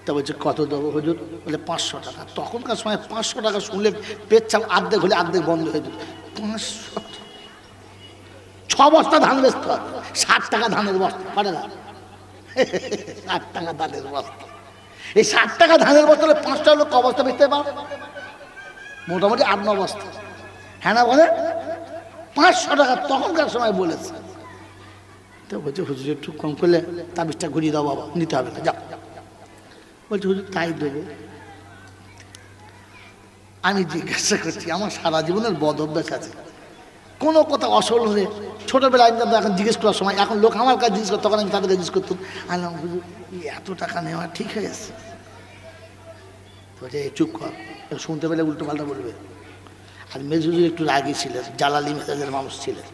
তা বলছে কত দেবো হুজুর? বলে 500 টাকা। তখনকার সময় 500 টাকা শুনলে পেচ্ছাপ অর্ধেক হলে অর্ধেক বন্ধ হয়ে যেত। 500, 6 বস্তা ধান বেচতে হবে, 60 টাকা ধানের বস্তা পারে না। 60 টাকা ধানের বস্তা, এই 60 টাকা ধানের বস্তা হলে 5টা লোক ক বস্তা বেচতে পারে? মোটামুটি 8-9 বস্তা। হ্যাঁ না বলে? 500 টাকা তখনকার সময় বলেছে। তো বলছে হুজুর একটু কম করলে তাবিজটা ঘুরিয়ে দাও বাবা, নিতে হবে না, যাও। বলছে হুজুর তাই দেবো। আমি জিজ্ঞাসা করছি, আমার সারা জীবনের বদ অভ্যাস আছে, কোনো কথা অসল হলে ছোটোবেলায় এখন জিজ্ঞেস করার সময়, এখন লোক আমার কাছে জিজ্ঞেস করতো, তখন আমি তাদেরকে জিজ্ঞেস করতাম, আনলাম হুজুর এত টাকা নেওয়া ঠিক হয়ে গেছে? বলছে চুপ কর, শুনতে পেলে উল্টো পাল্টা বলবে। আর মেজুজুর একটু রাগী ছিলেন, জালালি মেজাজের মানুষ ছিলেন।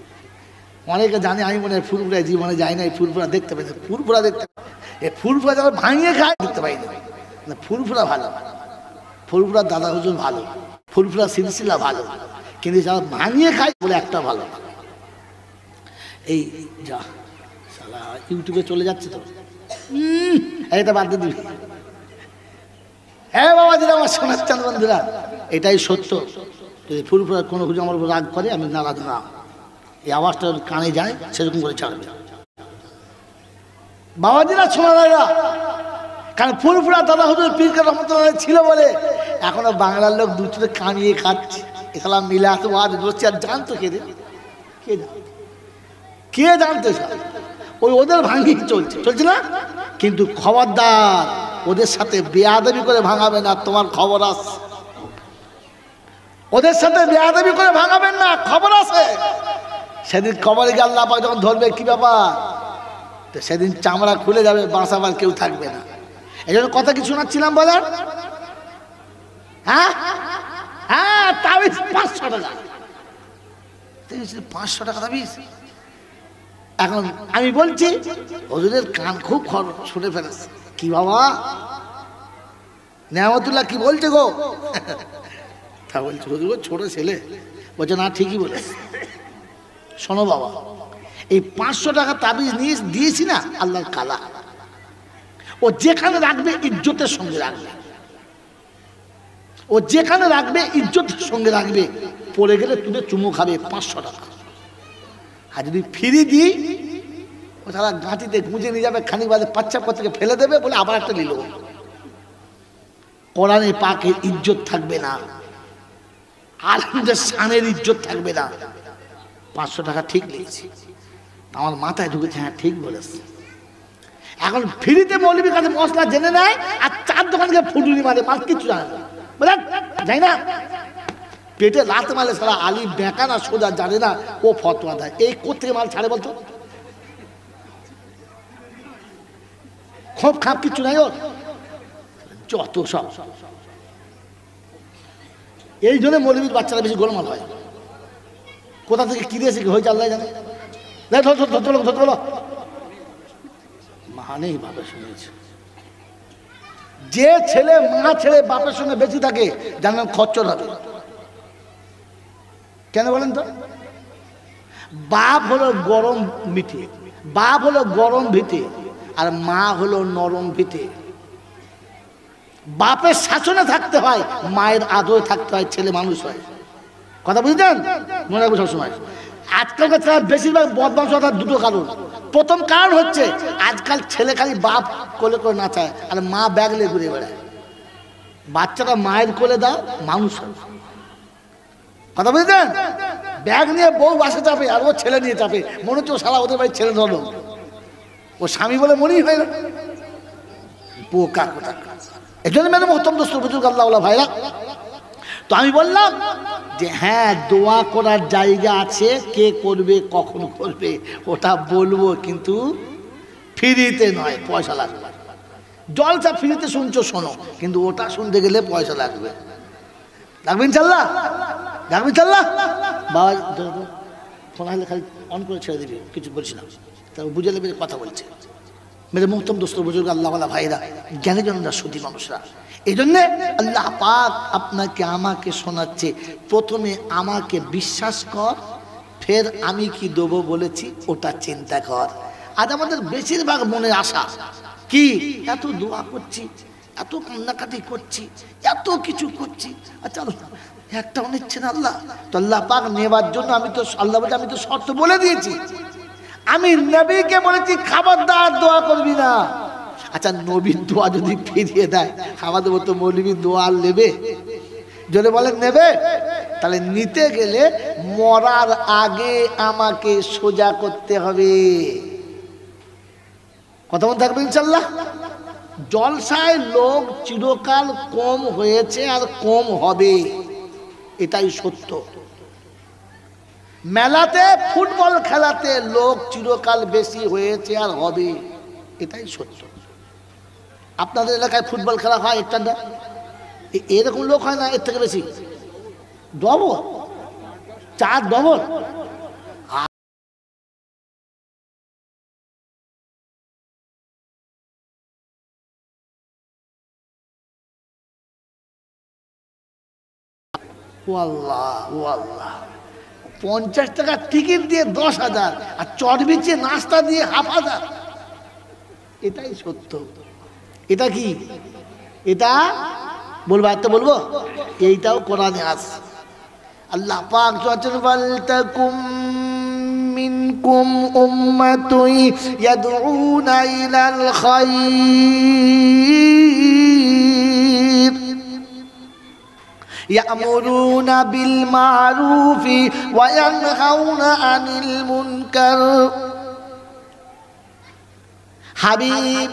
অনেকে জানে আমি মনে হয় ফুরফুরা জীবনে যাই না, এই ফুরফুরা দেখতে পাই না। ফুরফুরা দেখতে, এই ফুরফুরা যারা ভাঙিয়ে খায় দেখতে পাই না। ফুরফুরা ভালো, ফুরফুরার দাদা হুজুর ভালো, ফুরফুরা সিলসিলা ভালো, কিন্তু যারা ভাঙিয়ে খায় বলে একটা ভালো। এই যা শালা ইউটিউবে চলে যাচ্ছে তো, এটা বাদ দিয়ে দিবি। হ্যাঁ বাবা দিদি আমার সোনার চাঁদ বন্ধুরা, এটাই সত্য। যদি ফুরফুরা কোনো কিছু আমার উপর রাগ করে, আমি নারাজ না, এই আওয়াজটা কানে যায় সেরকম করে ছাড়বে বাবাজিরা সোনারা। কারণ ফুরফুরা দাদা হুজুর পীর রহমতুল্লাহ ছিল বলে এখনো বাংলার লোক দুটো কামিয়ে খাচ্ছে। এখানে মিলে আসতে ওয়াজ বসছে, আর জানতো কে রে? কে জানতো? ওই ওদের ভাঙি চলছে না। কিন্তু খবরদার ওদের সাথে বেয়াদবি করে ভাঙাবে না, তোমার খবর আছে। ওদের সাথে বেয়াদবি করে ভাঙাবেন না, খবর আছে। সেদিন কবরে গিয়ে আল্লাহ পাক যখন ধরবে, কি ব্যাপার, তো সেদিন চামড়া খুলে যাবে, বাঁচাবার কেউ থাকবে না। এই জন্য কথা কি শোনাচ্ছিলাম বলার? হ্যাঁ হ্যাঁ, তাবিজ 500 টাকা, 500 টাকা তাবিজ। এখন আমি বলছি হুজুরের কান খুব শুনে ফেলেছে। কি বাবা নেয়ামতুল্লাহ কি বলছে গো? তা বলছে হুজুর ছোট ছেলে। বলছে না ঠিকই বলেছে। শোনো বাবা, এই 500 টাকা তাবিজ নিয়ে দিয়েছি না, আল্লাহর কালা, ও যেখানে রাখবে ইজ্জতের সঙ্গে রাখবে, ও যেখানে রাখবে ইজ্জতের সঙ্গে রাখবে। পড়ে গেলে তুলে চুমু খাবে 500 টাকা। আর যদি ফিরি দিই, ও সারা গাঁটিতে গুঁজে নিয়ে যাবে, খানিক বাদে পাচ্ছাপ থেকে ফেলে দেবে, বলে আবার একটা নিল। কোরআনে পাকের ইজ্জত থাকবে না, আলেমদের শানের ইজ্জত থাকবে না। 500 টাকা ঠিক লিখেছি, আমার মাথায় ঢুকেছে, হ্যাঁ ঠিক বলেছে। এখন ফ্রিতে মৌলবীর কাছে মশলা জেনে নেয়, আর 4 দোকান থেকে ফুটুনি মারে, মাল কিচ্ছু জানে না, বলে যাই না, পেটে লাত মারে। সারা আলী বেঁকা না সোজা জানে না, ও ফতোয়া দেয়। এই কোথেকে মাল ছাড়ে বলতো? খোপ খাপ কিচ্ছু নাই ওর, যত সব। এই জন্য মৌলবীর বাচ্চারা বেশি গোলমাল হয়। কোথা থেকে কি দিয়েছে কি হয়েছে আল্লাহ জানে। ধরতে বলো, মানেই বাপের শুনেছে। যে ছেলে মা ছেড়ে বাপের সঙ্গে বেশি থাকে, জানেন খচ্চর হবে। কেন বলেন তো? বাপ হলো গরম মিঠে, বাপ হলো গরম ভিটে, আর মা হলো নরম ভিটে। বাপের শাসনে থাকতে হয়, মায়ের আদরে থাকতে হয়, ছেলে মানুষ হয়। কথা বুঝলেন? মনে রাখবো সবসময়। আজকালকার ছেলে বেশিরভাগ বদমাশ হওয়ার 2টো কারণ। প্রথম কারণ হচ্ছে আজকাল ছেলে খালি বাপ কোলে করে নাচায়, আর মা ব্যাগ নিয়ে ঘুরে বেড়ায়। বাচ্চাটা মায়ের কোলে দাও, মানুষ হয়। কথা বুঝলেন? ব্যাগ নিয়ে বউ বাসে চাপে, আর ও ছেলে নিয়ে চাপে, মনে হচ্ছে ও সারা ওদের বাড়ির ছেলে ধরল, ও স্বামী বলে মনেই হয় না। পোকা কোথা। এই জন্য মেরে মহতম দোস্ত বুজুর্গ আল্লাহ ভাইরা, তো আমি বললাম যে হ্যাঁ দোয়া করার জায়গা আছে, কে করবে কখন করবে ওটা বলবো, কিন্তু ফ্রিতে নয়, পয়সা লাগবে। জলসা ফ্রিতে শুনছো শোনো, কিন্তু ওটা শুনতে গেলে পয়সা লাগবে। লাগবে ইনশাল্লাহ, লাগবে ইনশাল্লাহ। বাবা ফোন আসলে খালি অন করে ছেড়ে দিবি, কিছু বলছি না, তা বুঝে নেবে কথা বলছে। মেরে মুহতম দোস্ত বুজুর্গ আল্লাহওয়ালা ভাইরা, জ্ঞানী জনরা, সতী মানুষরা, এই জন্যে আল্লাহ পাক আপনাকে আমাকে শোনাচ্ছে, প্রথমে আমাকে বিশ্বাস কর, ফের আমি কি দেবো বলেছি ওটা চিন্তা কর। আজ আমাদের বেশিরভাগ মনে আশা কি, এত দোয়া করছি, এত কান্নাকাটি করছি, এত কিছু করছি, আচ্ছা একটাও নিচ্ছেন আল্লাহ। তো আল্লাহ পাক নেবার জন্য আমি তো আল্লাহ বলে আমি তো শর্ত বলে দিয়েছি, আমি নবীকে বলেছি খবরদার দোয়া করবি না। আচ্ছা নবীর দোয়া যদি ফিরিয়ে দেয়, আমাদের মতো মৌলবী দোয়া নেবে? যদি বলেন নেবে, তাহলে নিতে গেলে মরার আগে আমাকে সোজা করতে হবে। কথা মনে থাকবে ইনশাল্লাহ। জলসায় লোক চিরকাল কম হয়েছে আর কম হবে, এটাই সত্য। মেলাতে ফুটবল খেলাতে লোক চিরকাল বেশি হয়েছে আর হবে, এটাই সত্য। আপনাদের এলাকায় ফুটবল খেলা হয় একটা না, এরকম লোক হয় না, এর থেকে বেশি ডবল, 4 ডবল। আল্লাহ ও আল্লাহ, 50 টাকা টিকিট দিয়ে 10,000 আর চটবিচে নাস্তা দিয়ে 5000, এটাই সত্য। এটা কি? এটা বলবো, একটা বলবো, এইটাও কোরআনে আছে। আল্লাহ পাক বলেন ওয়ালতাকুম মিনকুম উম্মাতুন ইয়াদউনা ইলাল খায়র ইয়ামুরুনা বিল মারুফি ওয়া ইয়ানহাউনা আনিল মুনকার। হাবিব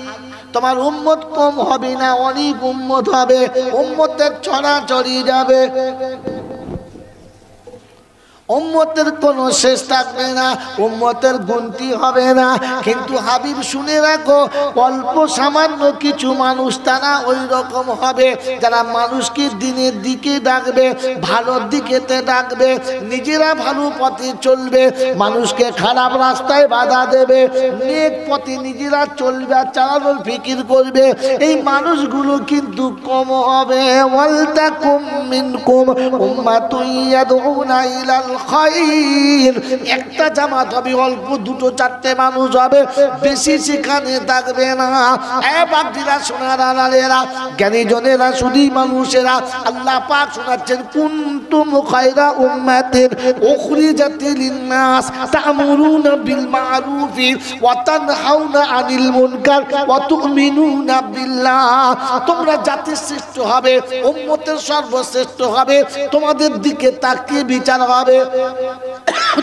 তোমার উম্মত কম হবে না, অনেক উম্মত হবে, উম্মতের ছড়াছড়ি যাবে, উম্মতের কোনো শেষ থাকবে না, উম্মতের গুনতি হবে না। কিন্তু হাবিব শুনে রাখো, অল্প সামান্য কিছু মানুষ তারা ওই রকম হবে যারা মানুষকে দিনের দিকে ডাকবে, ভালোর দিকেতে ডাকবে, নিজেরা ভালো পথে চলবে, মানুষকে খারাপ রাস্তায় বাধা দেবে, নেক পথে নিজেরা চলবে আর চালানোর ফিকির করবে। এই মানুষগুলো কিন্তু কম হবে। ওয়ালতাকুম মিনকুম উম্মাতুন ইয়াদউনা ইলাল খায়র, একটা জামাত হবে, অল্প 2-4টে মানুষ হবে, বেশি সেখানে থাকবে না। এ বাগদিরা সোনার আলালেরা, জ্ঞানী জনেরা, শুধু মানুষেরা, আল্লাহ পাক শোনাচ্ছেন কুনতুম খায়রা উম্মাতিন উখরিজাত লিন-নাস তা'মুরুনা বিল মা'রুফি ওয়া তানহাউনা আনিল মুনকার ওয়া তু'মিনুনা বিল্লাহ। তোমরা জাতির শ্রেষ্ঠ হবে, উম্মতের সর্বশ্রেষ্ঠ হবে, তোমাদের দিকে তাকিয়ে বিচার হবে,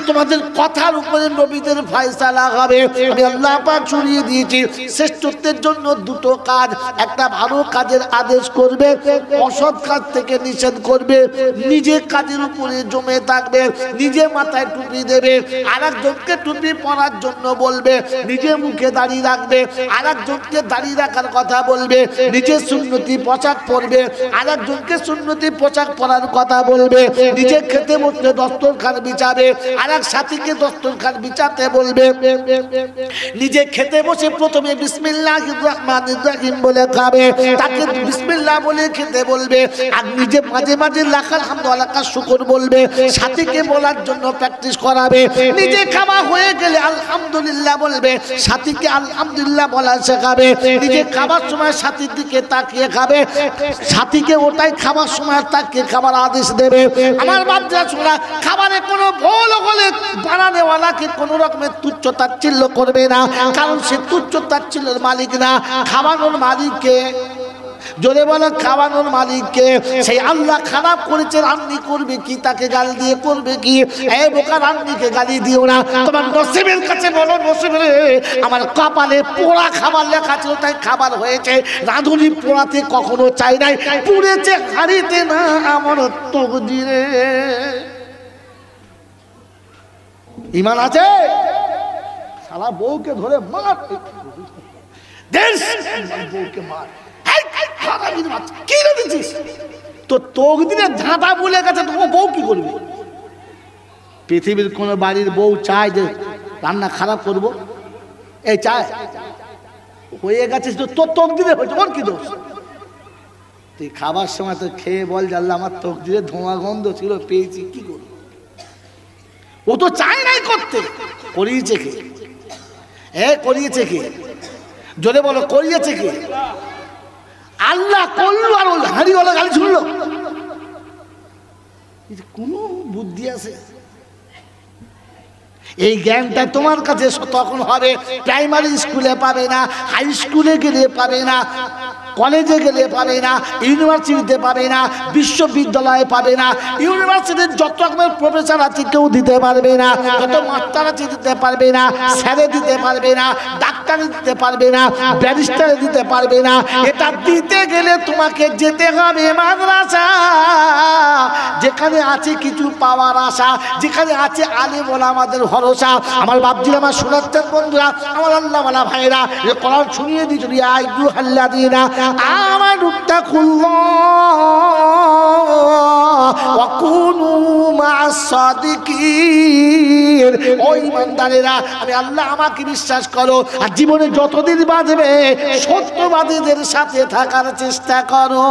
তোমাদের কথার উপরে নবীদের ফয়সালা হবে। আমি আল্লাহ পাক শুনিয়ে দিয়েছি শ্রেষ্ঠত্বের জন্য 2টো কাজ, একটা ভালো কাজের আদেশ করবে, অসৎ কাজ থেকে নিষেধ করবে, নিজে কাজের উপরে জমে থাকবে, নিজে মাথায় টুপি দেবে, আরেকজনকে টুপি পরার জন্য বলবে, নিজে মুখে দাড়ি রাখবে, আরেকজনকে দাড়ি রাখার কথা বলবে, নিজে সুন্নতি পোশাক পরবে, আরেকজনকে সুন্নতি পোশাক পরার কথা বলবে, নিজে খেতে বসলে দস্তরখান বিছাবে, আরেক সাথীকে দস্তরখান বিছাতে বলবে, নিজে খেতে বসে প্রথমে বিসমিল্লাহির রহমানির রহিম বলে খাবে, তাকে বিসমিল্লাহ বলে খেতে বলবে, আর নিজে মাঝে মাঝে লাখ আলহামদুলিল্লাহ কা শুকর বলবে, সাথীকে বলার জন্য প্র্যাকটিস করাবে, নিজে খাওয়া হয়ে গেলে আলহামদুলিল্লাহ বলবে, সাথীকে আলহামদুলিল্লাহ বলা শেখাবে, নিজে খাবার সময় সাথীর দিকে তাকিয়ে খাবে, সাথীকে ওটাই খাবার সময় তাকিয়ে খাবার আদেশ দেবে। আমার বাচ্চা শোনা, খাবারে কোনো ভুল হলে বানানেওয়ালাকে কোনো রকমের তুচ্ছ তাচ্ছিল্য করবে না, কারণ সে তুচ্ছ তাচ্ছিল্যের মালিক না, খাওয়ানোর মালিককে। জোরে বলো, খাওয়ানোর মালিককে। সেই আল্লাহ খারাপ করেছে, রান্নি করবে কি, তাকে গাল দিয়ে করবে কি? এই বোকা, রান্নিকে গালি দিও না, তোমার নসিবের কাছে বলো, নসিবে আমার কপালে পোড়া খাবার লেখা ছিল তাই খাবার হয়েছে, রাঁধুনি পোড়াতে কখনো চাই নাই, পুড়েছে হাড়িতে না আমার তকদিরে। ঈমান আছে? শালা বউকে ধরে মার, দেশ বউকে মার, কি রেখেছিস? তো তকদিরে ঝাঁটা বলে গেছে, তোমার বউ কি করবে? পৃথিবীর কোন বাড়ির বউ চায় যে রান্না খারাপ করব? এই চায়? হয়ে গেছে তো তোর তকদিরে হয়েছে, ওর কি দোষ? তুই খাবার সময় তো খেয়ে বল যে আল্লাহ আমার তকদিরে ধোঁয়া গন্ধ ছিল, পেয়েছি, কি করব? ও তো চায় নাই করতে, করিয়েছে কে? করিয়েছে কে? জোরে বলো, করিয়েছে কে? আল্লাহ। করলো আর ওই হাঁড়িওয়ালা গালি শুনলো। কোনো বুদ্ধি আছে? এই জ্ঞানটা তোমার কাছে তখন হবে প্রাইমারি স্কুলে পাবে না, হাই স্কুলে গেলে পাবে না, কলেজে গেলে পাবে না, ইউনিভার্সিটিতে পাবে না, বিশ্ববিদ্যালয়ে পাবে না। ইউনিভার্সিটির যত রকমের প্রফেসর আছে কেউ দিতে পারবে না, যত মাস্টার আছে দিতে পারবে না, স্যারে দিতে পারবে না, ডাক্তারে দিতে পারবে না, ব্যারিস্টারে দিতে পারবে না। এটা দিতে গেলে তোমাকে যেতে হবে মাদ্রাসা, যেখানে আছে কিছু পাওয়ার আশা, যেখানে আছে আলেম ওলামাদের ভরসা। আমার বাপজিরা, আমার শোনাচ্ছেন বন্ধুরা, আমার আল্লাহওয়ালা ভাইরা, কোরআন শুনিয়ে দিয়েছিল, ইয়া আইয়ুহাল্লাযীনা আমানুত্তাকুল্লাহ ওয়া কুনু মা'আস সাদিকিন। ও ঈমানদারেরা, আমি আল্লাহ, আমাকে বিশ্বাস করো আর জীবনে যতদিন বাঁচবে সত্যবাদীদের সাথে থাকার চেষ্টা করো।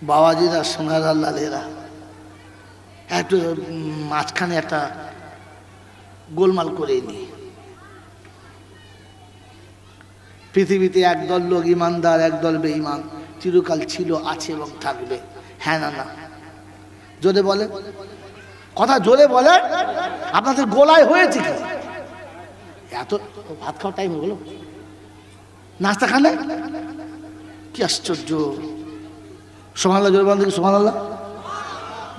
বাবাজিরা, সোনার আল্লাহেরা, একটু মাঝখানে একটা গোলমাল করে নি। পৃথিবীতে একদল লোক ইমানদার, একদল বেঈমান, চিরকাল ছিল, আছে এবং থাকবে। হ্যাঁ না? না জোরে বলে, কথা জোরে বলে। আপনাদের গোলায় হয়েছে কি? এত ভাত খাওয়ার টাইম হয়ে গেল, নাস্তা খানে কি আশ্চর্য। সুবহানাল্লাহ জোরে বলেন, সুবহানাল্লাহ।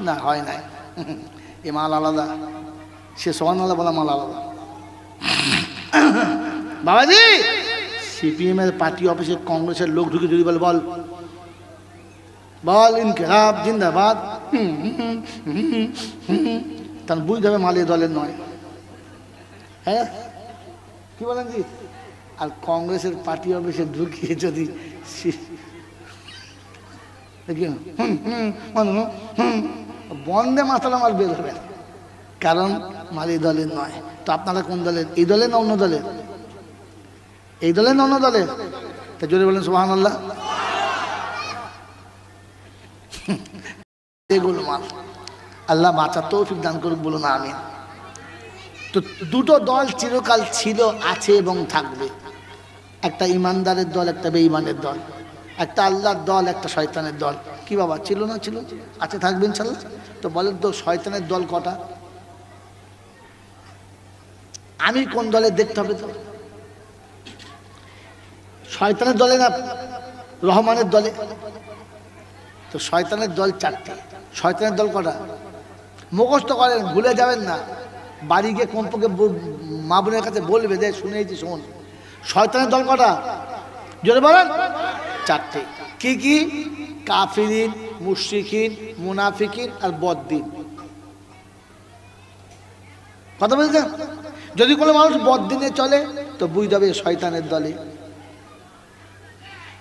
না হয় নাই, এ মাল আলাদা, সে সুবহানাল্লাহ বলা মাল আলাদা। বাবাজি, সিপিএম এর পার্টি অফিসে কংগ্রেসের লোক ঢুকে যদি বলে, বল বল ইনকিলাব জিন্দাবাদ, তাহলে বুঝতে হবে মাল এ দলের নয়। হ্যাঁ কি বলেন জি? আর কংগ্রেসের পার্টি অফিসে ঢুকিয়ে যদি বন্দে মাতালা মাল বের হবে, কারণ মাল এই দলের নয়। তো আপনারা কোন দলের? এই দলের না অন্য দলের? এই দলের না অন্য দলের? তা জোরে বলেন সুবহানাল্লাহ। এগুলো মাল আল্লাহ বাঁচার তৌফিক দান করুক, বলুন আমিন। তো দুটো দল চিরকাল ছিল, আছে এবং থাকবে। একটা ইমানদারের দল, একটা বেঈমানের দল। একটা আল্লাহর দল, একটা শয়তানের দল। কি বাবা, ছিল না? ছিল, আছে, থাকবে ইনশাআল্লাহ। তো বলেন তো, শয়তানের দল কটা? আমি কোন দলে দেখতে হবে? তো শয়তানের দলে না রহমানের দলে? তো শয়তানের দল চারটে। শয়তানের দল কটা? মুখস্থ করেন, ভুলে যাবেন না। বাড়ি গিয়ে কমপক্ষে মা বোনের কাছে বলবে, যে শুনেছি শোন। শয়তানের দল কটা? জোরে বলেন। চারটে। কি কি? কাফিরিন, মুশরিকিন, মুনাফিকিন আর বদ্দিন। কথা বলছেন? যদি কোনো মানুষ বদ্দিনে চলে তো বুঝতে হবে শয়তানের দলে।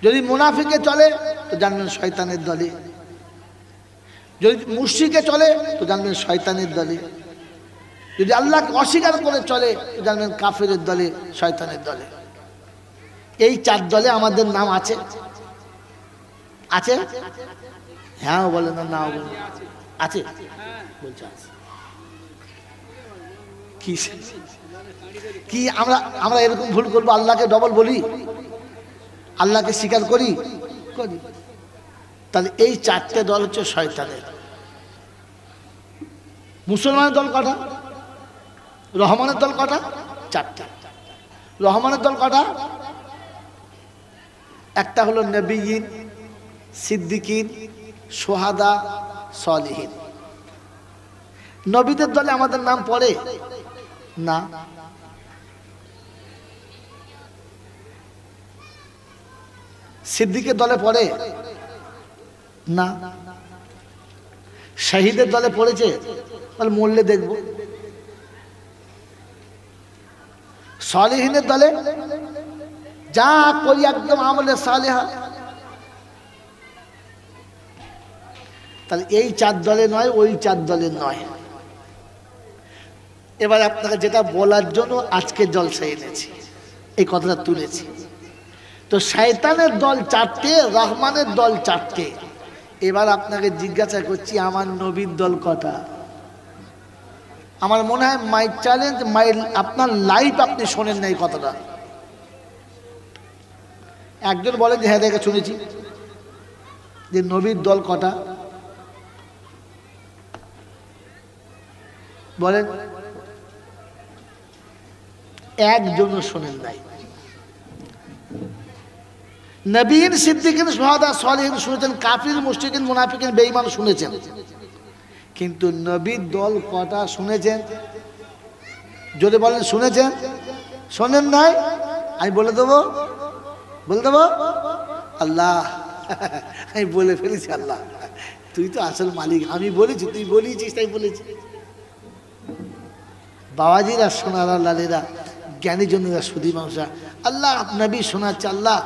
যদি মুনাফিকে চলে তো জানবেন শয়তানের দলে। যদি মুশরিকে চলে তো জানবেন শয়তানের দলে। যদি আল্লাহকে অস্বীকার করে চলে তো জানবেন কাফেরের দলে, শয়তানের দলে। এই চার দলে আমাদের নাম আছে। আছে? হ্যাঁ বলে না, নাও বলে আছে, বলছে আছে। কি আমরা এরকম ভুল করবো? আল্লাহকে ডবল বলি, আল্লাহকে স্বীকার করি। তাহলে এই চারটে দল হচ্ছে শয়তানের। মুসলমানের দল কটা? রহমানের দল কটা? চারটা। রহমানের দল কটা? একটা হলো নবীয়িন, সিদ্দিকিন, সোহাদা, সলিহিন। নবীদের দলে আমাদের নাম পড়ে না। সিদ্দিকের দলে পড়ে না। শহীদের দলে পড়েছে? বল মরলে দেখবো। সলিহিনের দলে যা করি একদম আমলে সালেহা। তাহলে এই চার দলে নয়, ওই চার দলে নয়। এবার আপনাকে যেটা বলার জন্য আজকে জলসা এনেছি, এই কথাটা তুলেছি। তো শয়তানের দল চারটে, রহমানের দল চারটে। এবার আপনাকে জিজ্ঞাসা করছি, আমার নবীর দল কটা? আমার মনে হয় মাই চ্যালেঞ্জ মাই আপনার লাইফ আপনি শোনেন না এই কথাটা। একজন বলে যে হ্যাঁ দেখে শুনেছি যে নবীর দল কটা, বলেন একজনও শোনেন নাই। নবীন, সিদ্দিকিন, শুহাদা, সালিহিন শুনেছেন, কাফির, মুশরিকিন, মুনাফিকিন, বেঈমান শুনেছেন, কিন্তু নবীর দল কটা শুনেছেন? যদি বলেন শুনেছেন, শোনেন নাই, আমি বলে দেবো, বলে দেবো আল্লাহ, আমি বলে ফেলেছি আল্লাহ, তুই তো আসল মালিক, আমি বলেছি, তুই বলেছিস তাই বলেছি। বাবাজিরা, সোনারা, লালেরা, জ্ঞানীজনেরা, সুধী মানুষরা, আল্লাহ নবী শোনাচ্ছে, আল্লাহ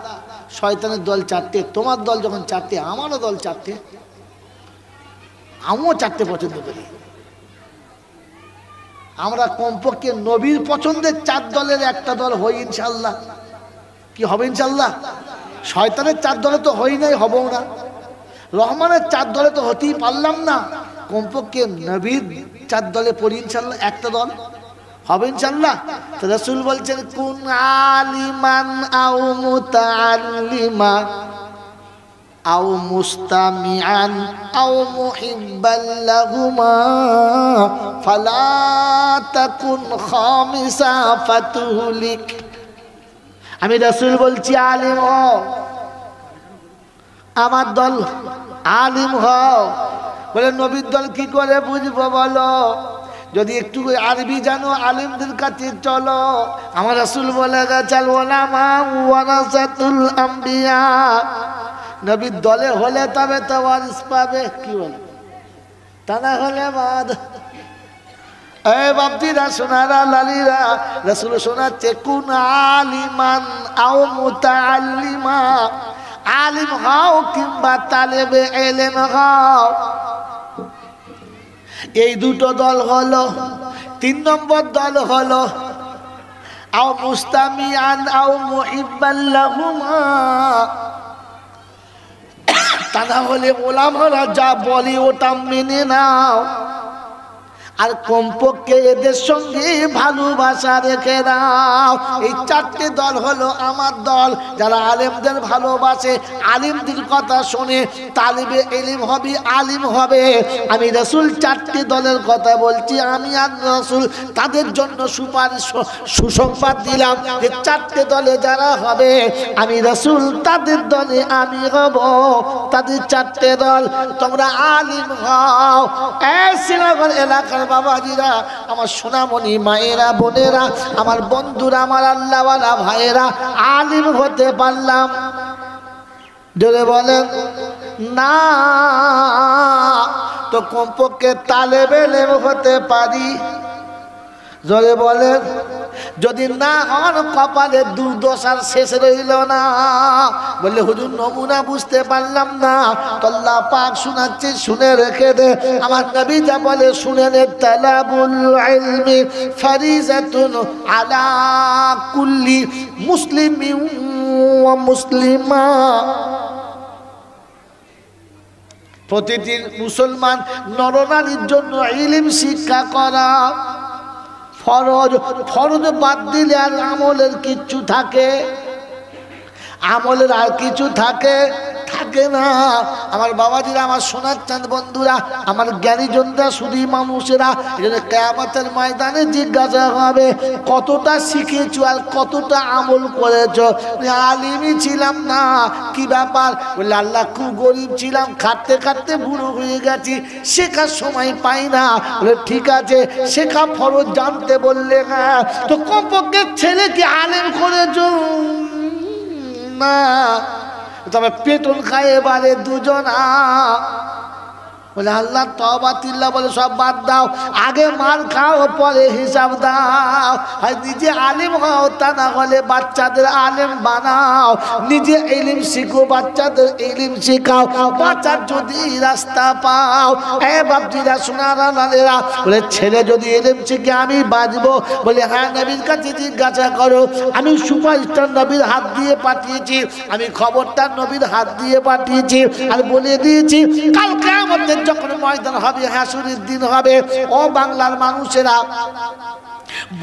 শয়তানের দল চারটে, তোমার দল যখন চারটে, আমারও দল চারটে, আমিও চারটে পছন্দ করি। আমরা কমপক্ষে নবীর পছন্দের 4 দলের একটা দল হই ইনশাল্লাহ। কি হবে ইনশাল্লাহ? শয়তানের 4 দলে তো হই নাই, হবও না। রহমানের 4 দলে তো হতেই পারলাম না, কমপক্ষে নবীর 4 দলে পড়ি ইনশাল্লাহ, একটা দল হবে ইনশাল্লাহ। তো রাসূল বলছেন কুন আলিমান আও মুতাআল্লিমা আও মুস্তামিআন আও মুহিব্বান লাহুমা ফালা তাকুন খামিসা ফাতুলিক। আমি রাসূল বলছি আলিম হও, আমার দল আলিম হও। বলে নবীর দল কি করে বুঝবো বলো? যদি একটু আরবি জানো আলিমদের কাছে চলো। আমার রাসূল বলে গেছেন ওলামা ওয়ারাসাতুল আম্বিয়া, নবীর দলে হলে তবে তো ওয়ারিস পাবে, কি বলে, তা না হলে বাদ। এই বাপজিরা, সোনারা, লালিরা, রাসূল শোনাচ্ছে কুন আলিমান আও মুতাআল্লিমা, আলিম হও কিংবা তালেবে ইলম হও। এই দুটো দল হলো। 3 নম্বর দল হলো আও মুস্তামিআন আও মুহিব্বান লাহুমা, তা না হলে ওলামারা যা বলে ওটা মেনে নাও, আর কমপক্ষে এদের সঙ্গে ভালোবাসা রেখে দাও। এই 4টে দল হলো আমার দল, যারা আলেমদের ভালোবাসে, আলিমদের কথা শুনে তালিবে ইলম হবে, আলিম হবে। আমি রাসূল 4টে দলের কথা বলছি, আমি আর রাসূল তাদের জন্য সুপারিশ সুসংবাদ দিলাম যে 4টে দলে যারা হবে, আমি রাসূল তাদের দলে আমি হব। তাদের 4টে দল, তোমরা আলিম হও। এই শ্রীনগর এলাকার বাবাজিরা, আমার সোনামণি মায়েরা, বোনেরা, আমার বন্ধুরা, আমার আল্লাহওয়ালা ভাইয়েরা, আলিম হতে পারলাম? জোরে বলেন না। তো কমপক্ষে তালেবে ইলম হতে পারি। জোরে বলেন, যদি না হন কপালে দুর্দশার শেষ রইল না। বললে হুজুর নমুনা বুঝতে পারলাম না। তো আল্লাহ পাক শোনাচ্ছে, শুনে রেখে দে। আমার নবী যা বলে শুনে নে, তালাবুল ইলমি ফারিজাতুন আলা কুল্লি মুসলিমিন ওয়া মুসলিমা, প্রতিটি মুসলমান নরনারীর জন্য ইলম শিক্ষা করা ফরজ। ফরজ বাদ দিলে আর আমলের কিছু থাকে? আমলের আর কিছু থাকে না। আমার বাবাজিরা, আমার সোনার চাঁদ বন্ধুরা, আমার জ্ঞানীজনরা, শুধু মানুষেরা, কিয়ামতের ময়দানে জিজ্ঞাসা হবে কতটা শিখেছো আর কতটা আমল করেছো। আলিমই ছিলাম না, কি ব্যাপার? বলে আল্লাহ খুব গরিব ছিলাম, খাটতে খাটতে বুড়ো হয়ে গেছি, শেখার সময় পাই না। বলে ঠিক আছে, শেখা ফরজ জানতে বললে হ্যাঁ, তো কমপক্ষে ছেলেকে আলেম করেছো না, তবে পেটন খায় এবারে দুজনা। বলে আল্লাহ তওবা তিল্লাহ, বলে সব বাদ দাও, আগে মার খাও পরে হিসাব দাও। হয় নিজে আলিম হও, তা না হলে বাচ্চাদের আলেম বানাও। নিজে ইলম শিখো, বাচ্চাদের ইলম শিখাও, বাচ্চার যদি রাস্তা পাও। এ বাপজিরা, সোনারা, লালেরা, বলে ছেলে যদি ইলম শিখে আমি বাঁচবো? বলে হ্যাঁ, নবীর কাছে জিজ্ঞাসা করো। আমি সুপারিশটা নবীর হাত দিয়ে পাঠিয়েছি, আমি খবরটা নবীর হাত দিয়ে পাঠিয়েছি, আর বলে দিয়েছি কাল কিয়ামতের যখন ময়দান হবে, হাসরের দিন হবে, ও বাংলার মানুষেরা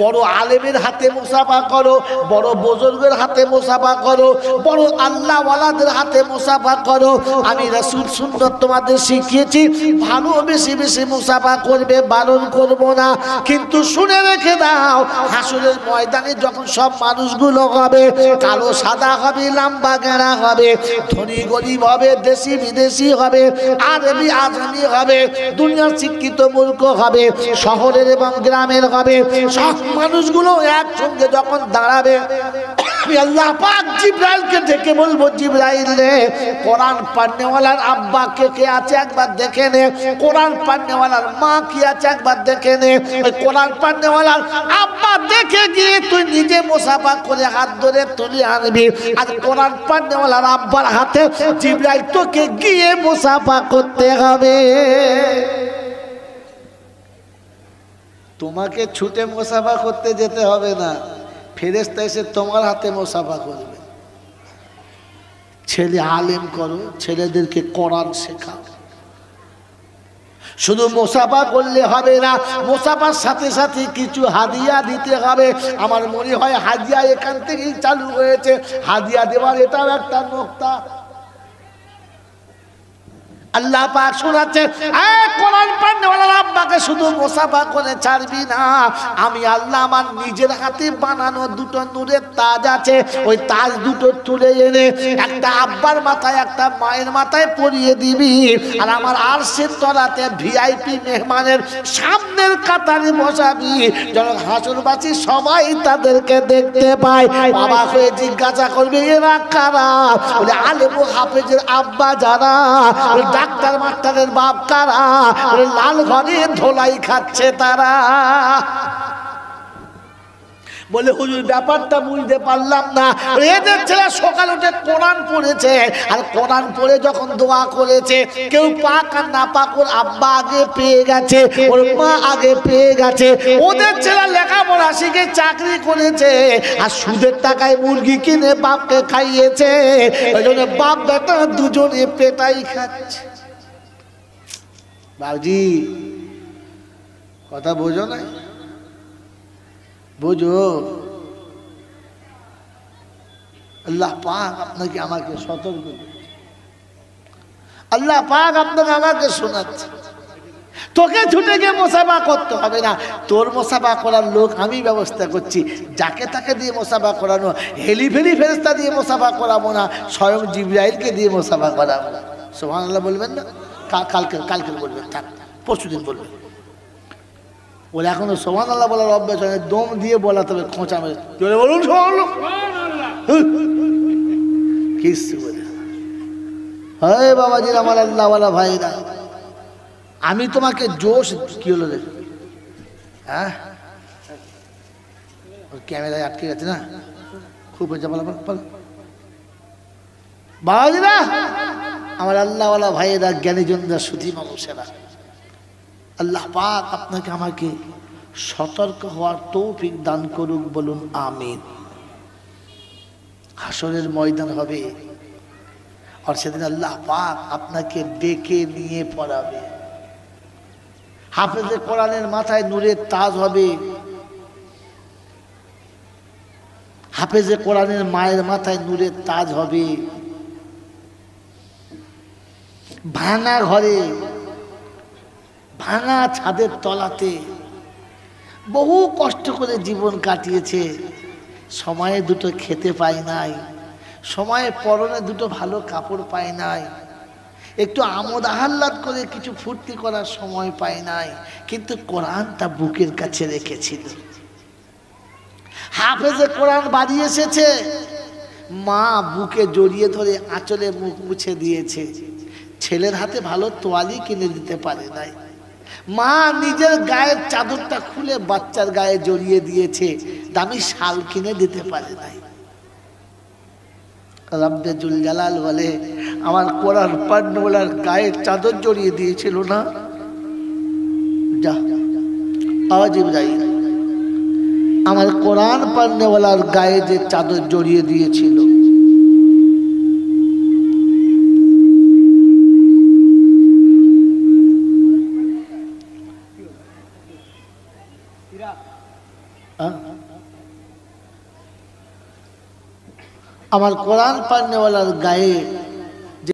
বড় আলেমের হাতে মুসাফা করো, বড় বুজুর্গের হাতে মুসাফা করো, বড় আল্লাহ ওয়ালাদের হাতে মুসাফা করো। আমি রাসূল সুন্নাত তোমাদের শিখিয়েছি, ভালো বেশি বেশি মুসাফা করবে, বারণ করব না। কিন্তু শুনে রেখে দাও, হাসরের ময়দানে যখন সব মানুষগুলো হবে, কালো সাদা হবে, লম্বা গেঁড়া হবে, ধনী গরিব হবে, দেশি বিদেশি হবে, আরবি আজমি হবে, দুনিয়ার শিক্ষিত মূর্খ হবে, শহরের এবং গ্রামের হবে, সব মানুষগুলো একসঙ্গে যখন দাঁড়াবে, আল্লাহ পাক জিবরাইলকে ডেকে বলবো, জিবরাইল রে, কোরআন পড়নেওয়ালার আব্বা কে কে আছে একবার দেখে নে, কোরআন পড়নেওয়ালার মা কি আছে একবার দেখে নে। ওই কোরআন পড়নেওয়ালার আব্বা দেখে গিয়ে তুই নিজে মুসাফা করে হাত ধরে তুলে আনবি, আর কোরআন পড়নেওয়ালার আব্বার হাতে জিবরাইল তোকে গিয়ে মুসাফা করতে হবে। তোমাকে ছুটে মুসাফা করতে যেতে হবে না, ফেরেশতা এসে তোমার হাতে মুসাফা করবে। ছেলে আলেম করো, ছেলেদেরকে কোরআন শেখাও। শুধু মুসাফা করলে হবে না, মুসাফার সাথে সাথে কিছু হাদিয়া দিতে হবে। আমার মনে হয় হাদিয়া এখান থেকেই চালু হয়েছে, হাদিয়া দেওয়ার এটাও একটা নোক্তা। আল্লাহ পাক শোনাচ্ছে, কোরআন পড়নেওয়ালার আব্বাকে শুধু মুসাফা করে ছাড়বি না, আমি আল্লাহ আমার নিজের হাতে বানানো দুটো নূরের তাজ আছে, ওই তাজ দুটো তুলে এনে একটা আব্বার মাথায় একটা মায়ের মাথায় পরিয়ে দিবি, আর আমার আরশের তলাতে ভিআইপি মেহমানের সামনের কাতারে বসাবি, যেন হাসরবাসী সবাই তাদেরকে দেখতে পায়। বাবা হয়ে জিজ্ঞাসা করবে, এরা কারা? বলে আলেম ও হাফেজের আব্বা যারা, ডাক্তার মাস্টারের বাপ কারা, লাল ঘরে ধোলাই খাচ্ছে তারা। বলে হুজুর ব্যাপারটা বুঝতে পারলাম না, এদের ছেলে সকাল উঠে কোরআন পড়েছে, আর কোরআন পড়ে যখন দোয়া করেছে, কেউ পাক আর না পাক ওর আব্বা আগে পেয়ে গেছে, ওর মা আগে পেয়ে গেছে, ওদের ছেলে লেখাপড়া শিখে চাকরি করেছে, আর সুদের টাকায় মুরগি কিনে বাপকে খাইয়েছে, ওই জন্য বাপ বেটা দুজনে পেটাই খাচ্ছে। বাবজি কথা বোঝো না? বোঝো? আল্লাহ পাক আপনাকে আমাকে সতর্ক, আল্লাহ পাক আপনাকে আমাকে শোনাচ্ছে, তোকে ছুটে গিয়ে মুসাফা করতে হবে না, তোর মুসাফা করার লোক আমি ব্যবস্থা করছি। যাকে তাকে দিয়ে মুসাফা করানো, হেলিফেলি ফেরেশতা দিয়ে মুসাফা করাবো না, স্বয়ং জিবরাইলকে দিয়ে মুসাফা করাবো। সুবহানাল্লাহ বলবেন না? কালকে বলবেন, থাক পরশুদিন বলবেন। বলে এখনো সুবহানাল্লাহ বলার অভ্যাস হয়, দম দিয়ে বলা তবে খোঁচা মেরে জোরে বলুন সুবহানাল্লাহ। কিছু বলে হয় বাবাজির, আমার আল্লাহওয়ালা ভাইরা, আমি তোমাকে জোশ কি হলো রে? হ্যাঁ ক্যামেরায় আটকে গেছে না, খুব হয়েছে বলা বাবাজিরা, আমার আল্লাহওয়ালা ভাইয়েরা, জ্ঞানীজনরা, সুধী মানুষেরা, আল্লাহ পাক আপনাকে আমাকে সতর্ক হওয়ার তৌফিক দান করুক, বলুন আমিন। হাসরের ময়দান হবে, আর সেদিন আল্লাহ পাক আপনাকে ডেকে নিয়ে পড়াবে। হাফেজে কোরআনের মাথায় নূরের তাজ হবে, হাফেজে কোরআনের মায়ের মাথায় নূরের তাজ হবে। ভাঙা ঘরে, ভাঙা ছাদের তলাতে বহু কষ্ট করে জীবন কাটিয়েছে, সময়ে দুটো খেতে পায় নাই, সময়ে পরনে দুটো ভালো কাপড় পায় নাই, একটু আমোদ আহ্লাদ করে কিছু ফুর্তি করার সময় পায় নাই, কিন্তু কোরআনটা বুকের কাছে রেখেছিল। হাফেজে কোরআন বাড়ি এসেছে, মা বুকে জড়িয়ে ধরে আঁচলে মুখ মুছে দিয়েছে, ছেলের হাতে ভালো তোয়ালি কিনে দিতে পারে নাই, মা নিজের গায়ের চাদরটা খুলে বাচ্চার গায়ে জড়িয়ে দিয়েছে, দামি শাল কিনে দিতে পারে নাই। রব্বে জুল জালাল বলে, আমার কোরআন পড়নেওয়ালার গায়ের চাদর জড়িয়ে দিয়েছিল না? যা আওয়াজ ইব্রাহিম, আমার কোরআন পড়নেওয়ালার গায়ে যে চাদর জড়িয়ে দিয়েছিল, আমার কোরআন পান্নেওয়ালার গায়ে